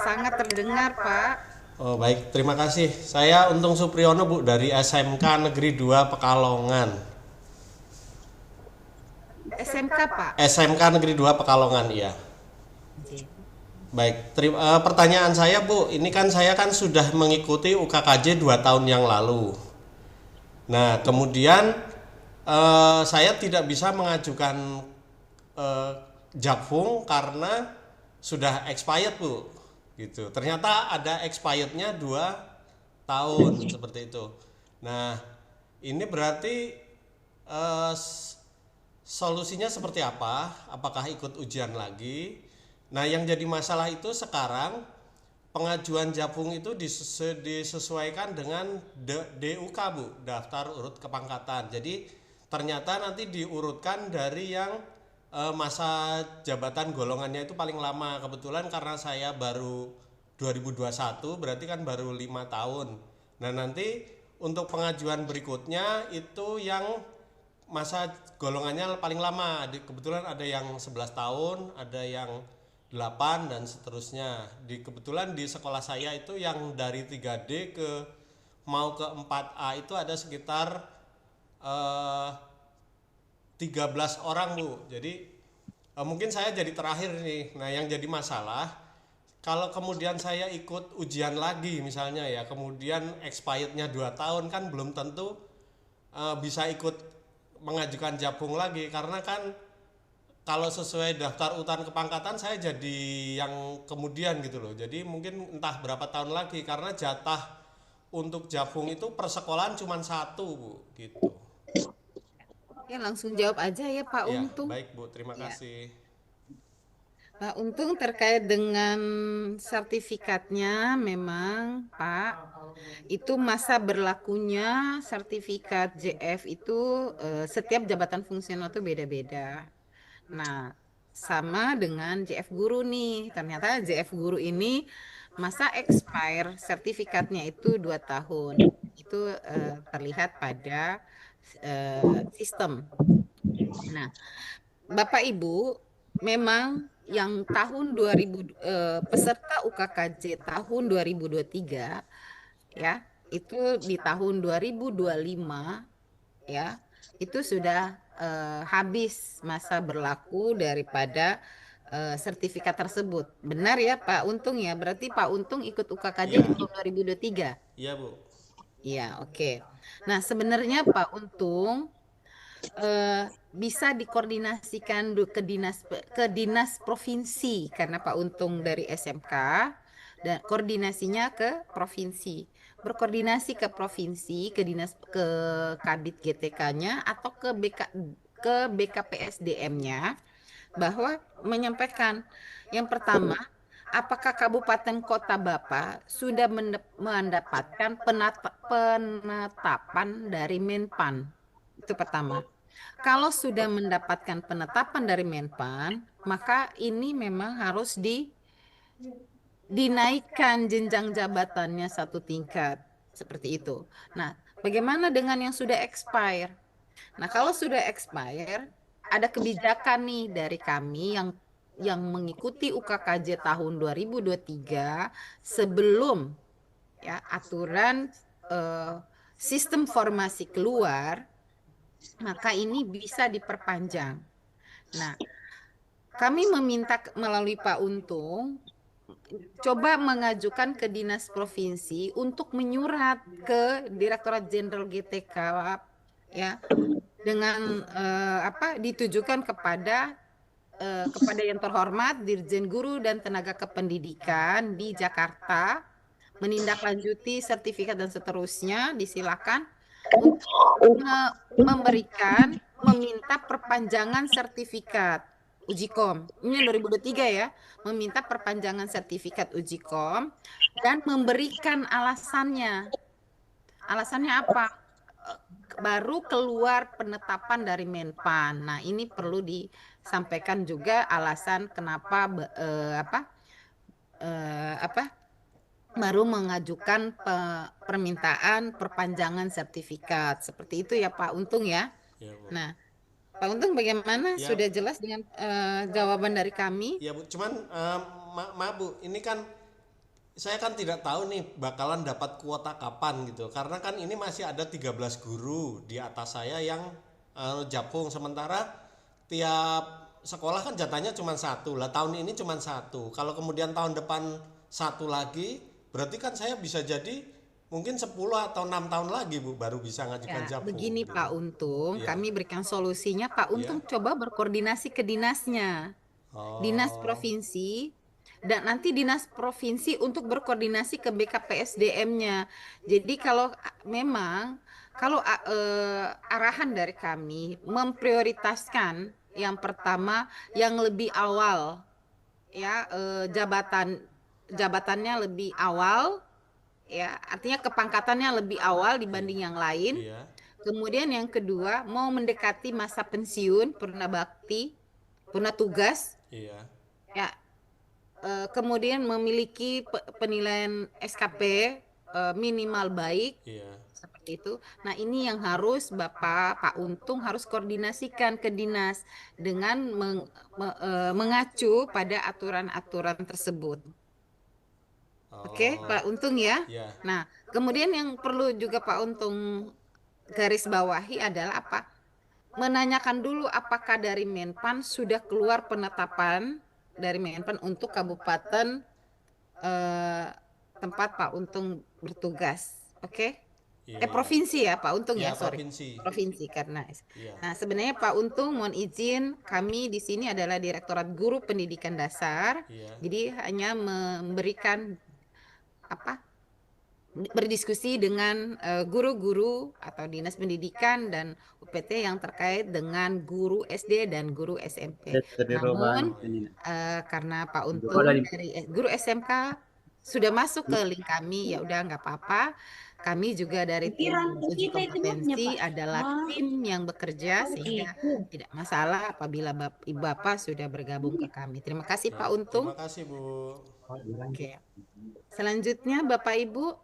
sangat terdengar, Pak. Oh, baik, terima kasih. Saya Untung Supriyono, Bu, dari SMK Negeri 2 Pekalongan. SMK, Pak. SMK Negeri 2 Pekalongan, iya. J. Baik, pertanyaan saya, Bu, ini kan saya kan sudah mengikuti UKKJ 2 tahun yang lalu. Nah, kemudian saya tidak bisa mengajukan eh, Jakfung karena sudah expired, Bu. Gitu. Ternyata ada expirednya 2 tahun seperti itu. Nah, ini berarti eh, solusinya seperti apa? Apakah ikut ujian lagi? Nah, yang jadi masalah itu sekarang pengajuan Japung itu disesuaikan dengan DUK, Bu, daftar urut kepangkatan. Jadi ternyata nanti diurutkan dari yang masa jabatan golongannya itu paling lama. Kebetulan karena saya baru 2021, berarti kan baru 5 tahun. Nah, nanti untuk pengajuan berikutnya itu yang masa golongannya paling lama. Kebetulan ada yang 11 tahun, ada yang 8 dan seterusnya. Kebetulan di sekolah saya itu yang dari 3D mau ke 4A itu ada sekitar eh, 13 orang, Bu. Jadi mungkin saya jadi terakhir nih. Nah, yang jadi masalah kalau kemudian saya ikut ujian lagi misalnya ya, kemudian expirednya 2 tahun kan belum tentu bisa ikut mengajukan Japung lagi karena kan kalau sesuai daftar urutan kepangkatan saya jadi yang kemudian gitu loh. Jadi mungkin entah berapa tahun lagi karena jatah untuk Japung itu per sekolahan cuma satu, Bu, gitu. Ya, langsung jawab aja ya, Pak Ya, Untung. baik, Bu, terima Ya, kasih. Pak Untung terkait dengan sertifikatnya memang, Pak, itu masa berlakunya sertifikat JF itu setiap jabatan fungsional itu beda-beda. Nah, sama dengan JF guru nih. Ternyata JF guru ini masa expire sertifikatnya itu 2 tahun. Itu terlihat pada sistem. Nah, Bapak Ibu, memang yang tahun 2000 peserta UKKJ tahun 2023 ya, itu di tahun 2025 ya, itu sudah habis masa berlaku daripada sertifikat tersebut. Benar ya Pak Untung ya? Berarti Pak Untung ikut UKKJ Iya, di tahun 2023. iya, Bu. Iya, oke. Nah, sebenarnya Pak Untung eh, bisa dikoordinasikan ke dinas provinsi karena Pak Untung dari SMK dan koordinasinya ke provinsi. Berkoordinasi ke provinsi, ke Kadit GTK-nya atau ke BKPSDM-nya bahwa menyampaikan yang pertama, apakah kabupaten kota Bapak sudah mendapatkan penetapan dari Menpan? Itu pertama. Kalau sudah mendapatkan penetapan dari Menpan, maka ini memang harus dinaikkan jenjang jabatannya satu tingkat. Seperti itu. Nah, bagaimana dengan yang sudah expire? Nah, kalau sudah expire, ada kebijakan nih dari kami yang mengikuti UKKJ tahun 2023 sebelum ya aturan eh, sistem formasi keluar, maka ini bisa diperpanjang. Nah, kami meminta melalui Pak Untung coba mengajukan ke dinas provinsi untuk menyurat ke Direktorat Jenderal GTK ya dengan ditujukan kepada yang terhormat Dirjen Guru dan Tenaga Kependidikan di Jakarta menindaklanjuti sertifikat dan seterusnya disilakan untuk meminta perpanjangan sertifikat uji kom. Ini 2023 ya, meminta perpanjangan sertifikat uji kom dan memberikan alasannya. Alasannya apa? Baru keluar penetapan dari Menpan. Nah, ini perlu disampaikan juga alasan kenapa baru mengajukan permintaan perpanjangan sertifikat. Seperti itu ya Pak Untung ya. Ya, Bu. Nah, Pak Untung bagaimana? Ya, Sudah jelas dengan jawaban dari kami? ya, Bu. Cuman maaf, Bu, ini kan saya kan tidak tahu nih bakalan dapat kuota kapan gitu. Karena kan ini masih ada 13 guru di atas saya yang japung, sementara tiap sekolah kan jatahnya cuma satu. Lah tahun ini cuma satu. Kalau kemudian tahun depan satu lagi, berarti kan saya bisa jadi mungkin 10 atau 6 tahun lagi Bu baru bisa ngajukan Ya, japung begini gitu. Pak Untung, Iya. kami berikan solusinya. Pak Iya. Untung coba berkoordinasi ke dinasnya, dinas Oh. provinsi, dan nanti dinas provinsi untuk berkoordinasi ke BKPSDM-nya. Jadi kalau memang kalau arahan dari kami memprioritaskan yang pertama yang lebih awal, ya, jabatannya lebih awal, ya artinya kepangkatannya lebih awal Iya. dibanding yang lain. Iya. Kemudian yang kedua, mau mendekati masa pensiun, purna bakti, purna tugas, Iya. ya, kemudian memiliki penilaian SKP minimal baik, Iya. seperti itu. Nah, ini yang harus Pak Untung harus koordinasikan ke dinas dengan mengacu pada aturan-aturan tersebut. Oke, Oh. Pak Untung ya. Iya. Nah, kemudian yang perlu juga Pak Untung garis bawahi adalah apa? Menanyakan dulu apakah dari Menpan sudah keluar penetapan dari Menpan untuk kabupaten eh, tempat Pak Untung bertugas. Oke? Iya. Iya. Provinsi ya Pak Untung Iya ya, sorry. provinsi. Provinsi karena. Iya. Nah, sebenarnya Pak Untung mohon izin, kami di sini adalah Direktorat Guru Pendidikan Dasar. Iya. Jadi hanya memberikan apa? Berdiskusi dengan guru-guru atau dinas pendidikan dan UPT yang terkait dengan guru SD dan guru SMP. Dari Namun Roban Oh iya. ini. karena Pak Kalau Untung di dari guru SMK sudah masuk ke link kami, ya udah nggak apa-apa. Kami juga dari tim Rangku uji kita itu maknya, kompetensi Pak. adalah Ah, tim yang bekerja oh sehingga itu. tidak masalah apabila Ibu Bapak sudah bergabung ke kami. Terima kasih Ya, Pak terima Untung. kasih Bu. Oke. Selanjutnya Bapak Ibu.